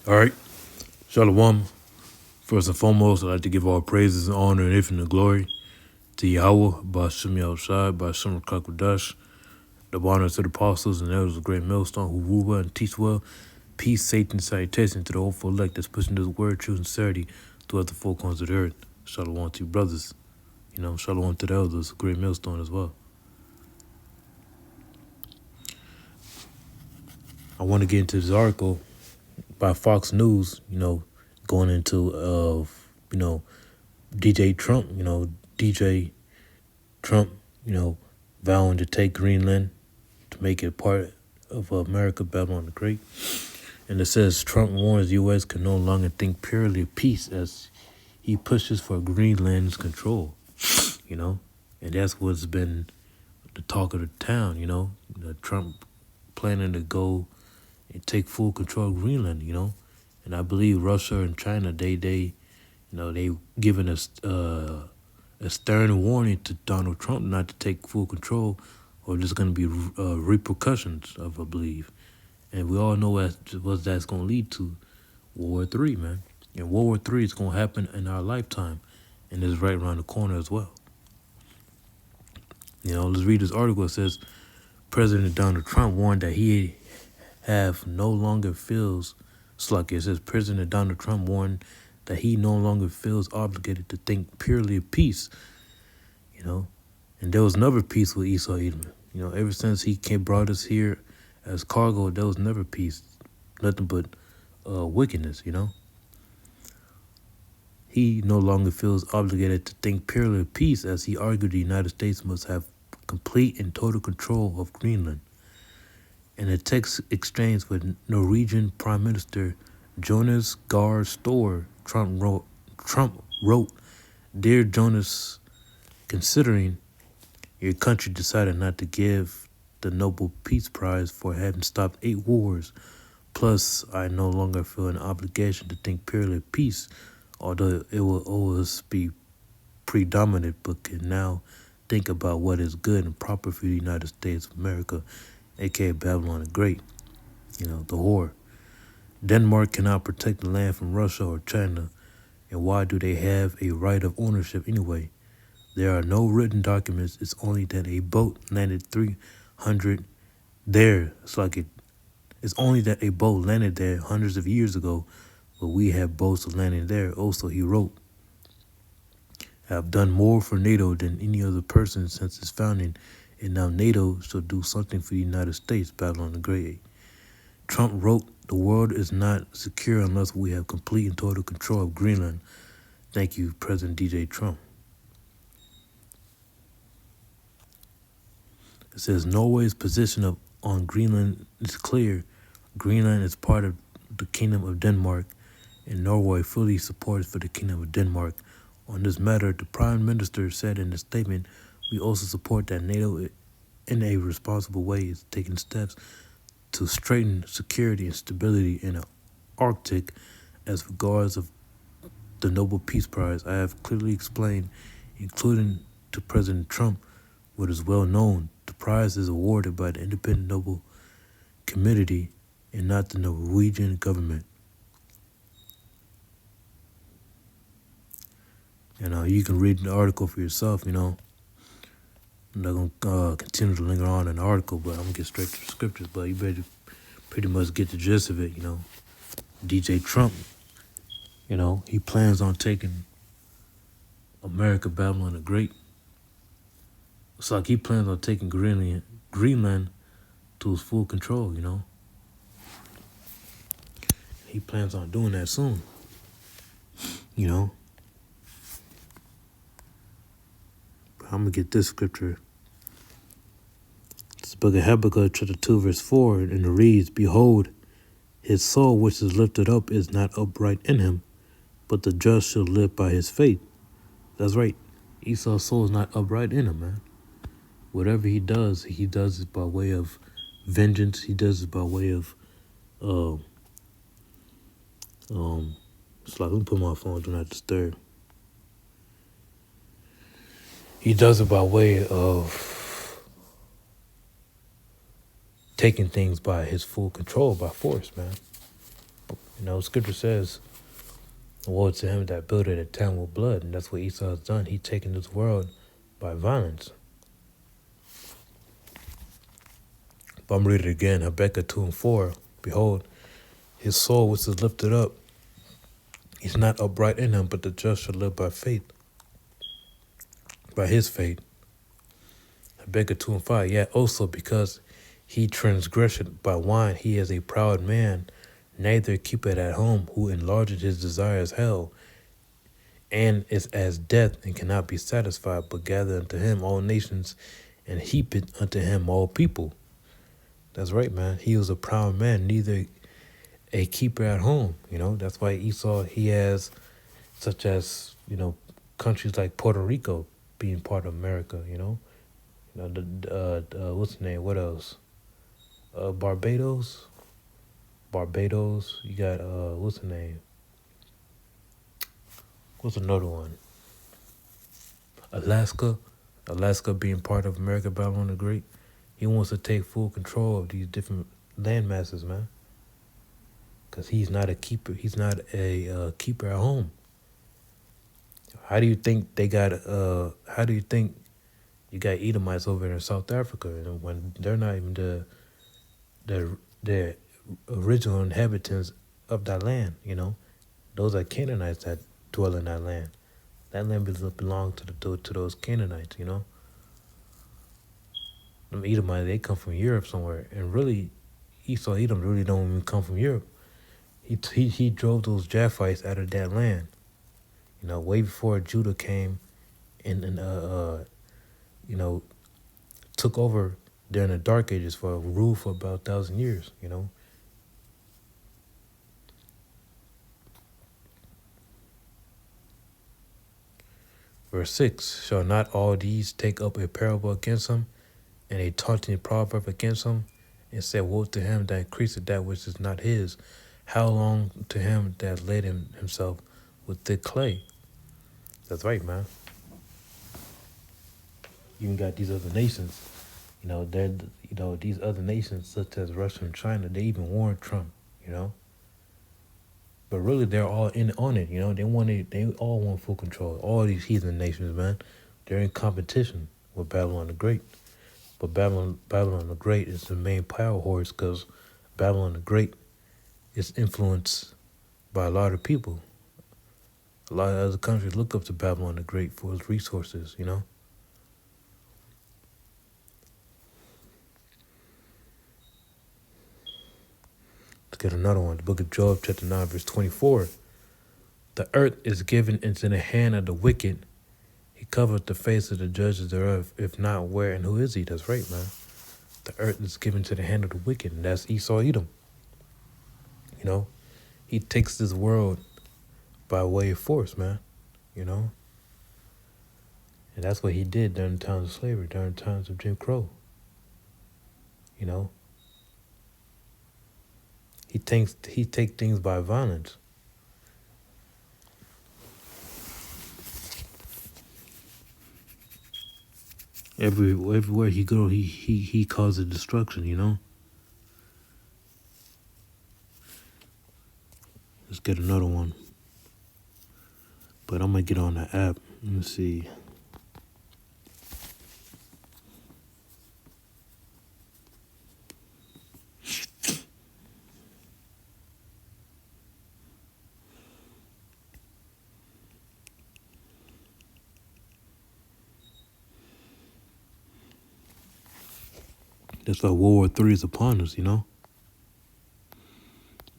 All right. Shalom. First and foremost, I'd like to give all praises and honor and infinite glory to Yahweh, Ba'ashem Yahushai, Ba'ashem Rakakwadash, the honor to the apostles and elders of great millstone who rule well and teach well. Peace, safety, and salutation to the hopeful elect that's pushing this word, truth, and sincerity throughout the four corners of the earth. Shalom to you brothers. Shalom to the elders, great millstone as well. I want to get into this article by Fox News, going into, DJ Trump, DJ Trump, vowing to take Greenland to make it part of America, Babylon the Great. And it says Trump warns the U.S. can no longer think purely of peace as he pushes for Greenland's control, and that's what's been the talk of the town, Trump planning to go and take full control of Greenland, and I believe Russia and China, they giving us a stern warning to Donald Trump not to take full control, or there's going to be repercussions of, I believe. And we all know what that's going to lead to. World War III, man. And World War III is going to happen in our lifetime, and it's right around the corner as well. Let's read this article. It says, President Donald Trump warned that he no longer feels, it says, President Donald Trump warned that he no longer feels obligated to think purely of peace, And there was never peace with Esau Edom. Ever since he brought us here as cargo, there was never peace. Nothing but wickedness, He no longer feels obligated to think purely of peace, as he argued the United States must have complete and total control of Greenland. In a text exchange with Norwegian Prime Minister Jonas Gahr Store, Trump wrote, Dear Jonas, considering your country decided not to give the Nobel Peace Prize for having stopped 8 wars, plus I no longer feel an obligation to think purely of peace, although it will always be predominant, but can now think about what is good and proper for the United States of America, aka Babylon the Great, the whore. Denmark cannot protect the land from Russia or China, and why do they have a right of ownership anyway? There are no written documents. It's only that a boat landed 300 there. It's only that a boat landed there hundreds of years ago, but we have boats landing there. Also, he wrote, I have done more for NATO than any other person since its founding, and now NATO should do something for the United States, Babylon the Great. Trump wrote, the world is not secure unless we have complete and total control of Greenland. Thank you, President DJ Trump. It says Norway's position on Greenland is clear. Greenland is part of the Kingdom of Denmark, and Norway fully supports for the Kingdom of Denmark. On this matter, the Prime Minister said in a statement, we also support that NATO in a responsible way is taking steps to strengthen security and stability in the Arctic. As regards of the Nobel Peace Prize, I have clearly explained, including to President Trump, what is well known. The prize is awarded by the Independent Nobel Committee and not the Norwegian government. You can read the article for yourself, I'm not going to continue to linger on in the article, but I'm going to get straight to the scriptures. But you better pretty much get the gist of it, DJ Trump, he plans on taking America, Babylon the Great. It's like he plans on taking Greenland to his full control, He plans on doing that soon, But I'm going to get this scripture. It's the book of Habakkuk, chapter 2, verse 4, and it reads, Behold, his soul which is lifted up is not upright in him, but the just shall live by his faith. That's right. Esau's soul is not upright in him, man. Whatever he does it by way of vengeance. He does it by way of, it's like, let me put my phone, do not disturb. He does it by way of taking things by his full control, by force, man. Scripture says, woe to him that buildeth a town with blood. And that's what Esau has done. He taken this world by violence. But I'm reading it again. Habakkuk 2:4. Behold, his soul which is lifted up, he's not upright in him, but the just shall live by faith, by his faith. Habakkuk 2:5. Yet also because he transgressed by wine, he is a proud man, neither keepeth at home, who enlargeth his desire as hell, and is as death, and cannot be satisfied, but gather unto him all nations, and heap it unto him all people. That's right, man. He was a proud man, neither a keeper at home. That's why Esau, he has such as, countries like Puerto Rico being part of America, what's the name? What else? Barbados. Barbados. You got, what's the name? What's another one? Alaska. Alaska being part of America, Babylon the Great. He wants to take full control of these different land masses, man. Because he's not a keeper. He's not a keeper at home. How do you think they got? How do you think you got Edomites over there in South Africa, and when they're not even the original inhabitants of that land? Those are Canaanites that dwell in that land. That land belongs to those Canaanites. Them Edomites, they come from Europe somewhere, and really, Esau Edom really don't even come from Europe. He drove those Japhites out of that land. Way before Judah came and took over during the Dark Ages for rule for about 1,000 years. Verse 6, shall not all these take up a parable against him, and a taunting proverb against him, and say, woe to him that increaseth that which is not his. How long to him that laid himself with thick clay? That's right, man. You even got these other nations. These other nations such as Russia and China, they even warned Trump. But really, they're all on it. They all want full control. All these heathen nations, man, they're in competition with Babylon the Great. But Babylon the Great is the main power horse because Babylon the Great is influenced by a lot of people. A lot of other countries look up to Babylon the Great for its resources. Let's get another one. The book of Job, chapter 9, verse 24. The earth is given into the hand of the wicked. He covered the face of the judges thereof. If not, where and who is he? That's right, man. The earth is given to the hand of the wicked, and that's Esau Edom. He takes this world by way of force, man. And that's what he did during the times of slavery, during the times of Jim Crow. He takes things by violence. Everywhere he go, he causes destruction. Let's get another one. But I'm gonna get on the app. Let me see. That's why World War III is upon us,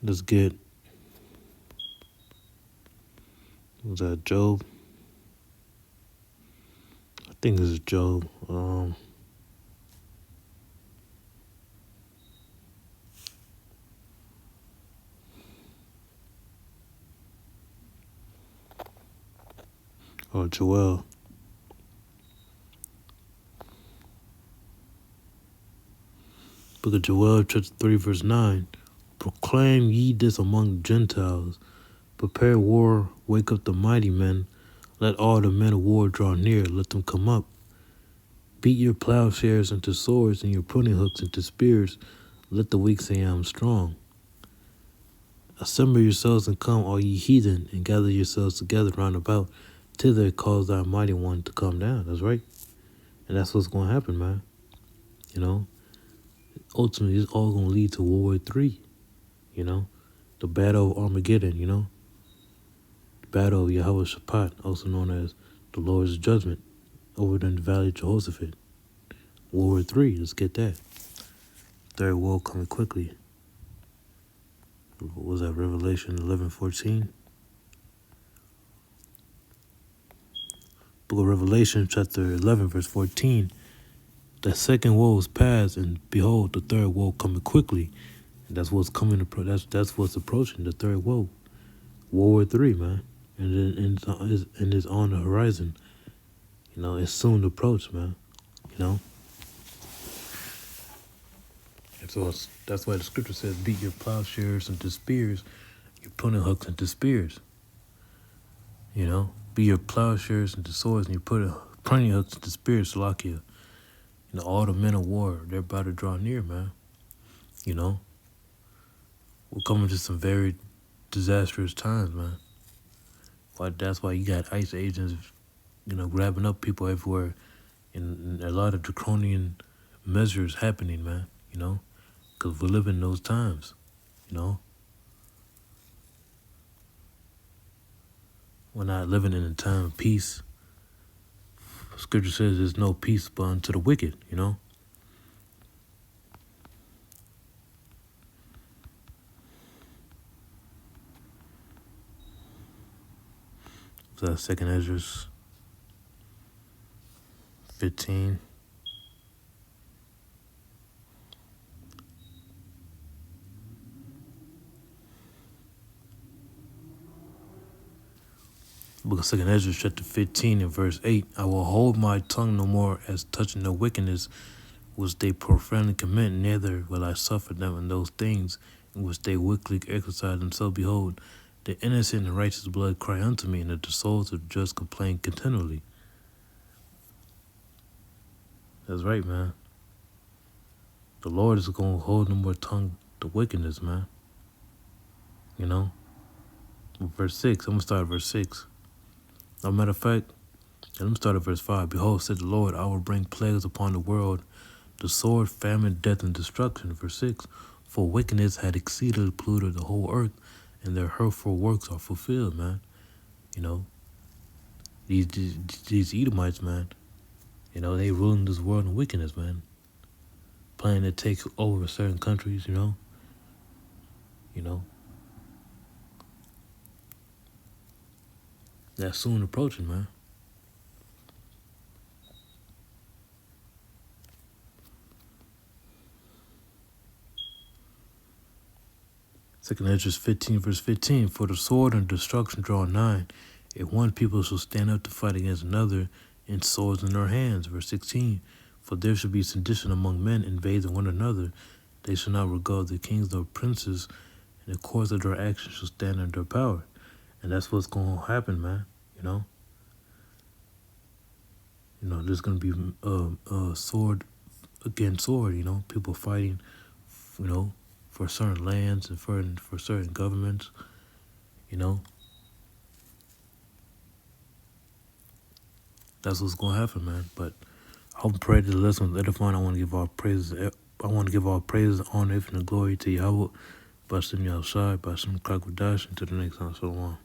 Let's get, was that Job? I think this is Job. Or Joel. Book of Joel, chapter 3, verse 9. Proclaim ye this among the Gentiles. Prepare war, wake up the mighty men. Let all the men of war draw near, let them come up. Beat your plowshares into swords and your pruning hooks into spears. Let the weak say I am strong. Assemble yourselves and come, all ye heathen, and gather yourselves together round about, thither cause thy mighty one to come down. That's right. And that's what's going to happen, man. You know, ultimately, it's all going to lead to World War III, you know, the Battle of Armageddon, you know, the Battle of Yahweh Shaphat, also known as the Lord's Judgment, over in the Valley of Jehoshaphat. World War III, let's get that. Third world coming quickly. What was that, Revelation 11:14? Book of Revelation, chapter 11, verse 14. The second woe is past, and behold, the third woe coming quickly. And that's what's coming. That's what's approaching, the third woe. World War III, man. And it's on the horizon. You know, it's soon to approach, man. You know? And so that's why the scripture says, beat your plowshares into spears, your pruning hooks into spears. You know? Beat your plowshares into swords, and you put pruning hooks into spears, Salakia. You know, all the men of war, they're about to draw near, man. You know? We're coming to some very disastrous times, man. That's why you got ICE agents, you know, grabbing up people everywhere, and a lot of draconian measures happening, man. You know, because we're living in those times. You know, we're not living in a time of peace. Scripture says there's no peace but unto the wicked. You know. So that's 2 Ezra 15. Book of 2 Ezra chapter 15 and verse 8. I will hold my tongue no more as touching the wickedness which they profanely commit, neither will I suffer them in those things in which they wickedly exercise themselves. Behold, the innocent and righteous blood cry unto me, and the souls of the just complain continually. That's right, man. The Lord is going to hold no more tongue to wickedness, man. You know? Verse 6, I'm going to start at verse 6. No matter of fact, let me start at verse 5. Behold, said the Lord, I will bring plagues upon the world, the sword, famine, death, and destruction. Verse 6, for wickedness had exceedingly polluted the whole earth, and their hurtful works are fulfilled, man. You know, these Edomites, man, you know, they ruling this world in wickedness, man. Planning to take over certain countries, you know. That's soon approaching, man. Second Ezra 15, verse 15. For the sword and destruction draw nigh. If one people shall stand up to fight against another, and swords in their hands. Verse 16. For there shall be sedition among men, invading one another. They shall not regard the kings nor princes, and the course of their actions shall stand under their power. And that's what's going to happen, man. You know, there's going to be sword against sword. You know, people fighting, you know, for certain lands and for certain governments. You know, that's what's going to happen, man. But I hope and pray that the lesson was edifying. I want to give all praises. Honor, and glory to Yahweh. Bashem Yahushai, Bashem Kakwadash, until the next time. So long.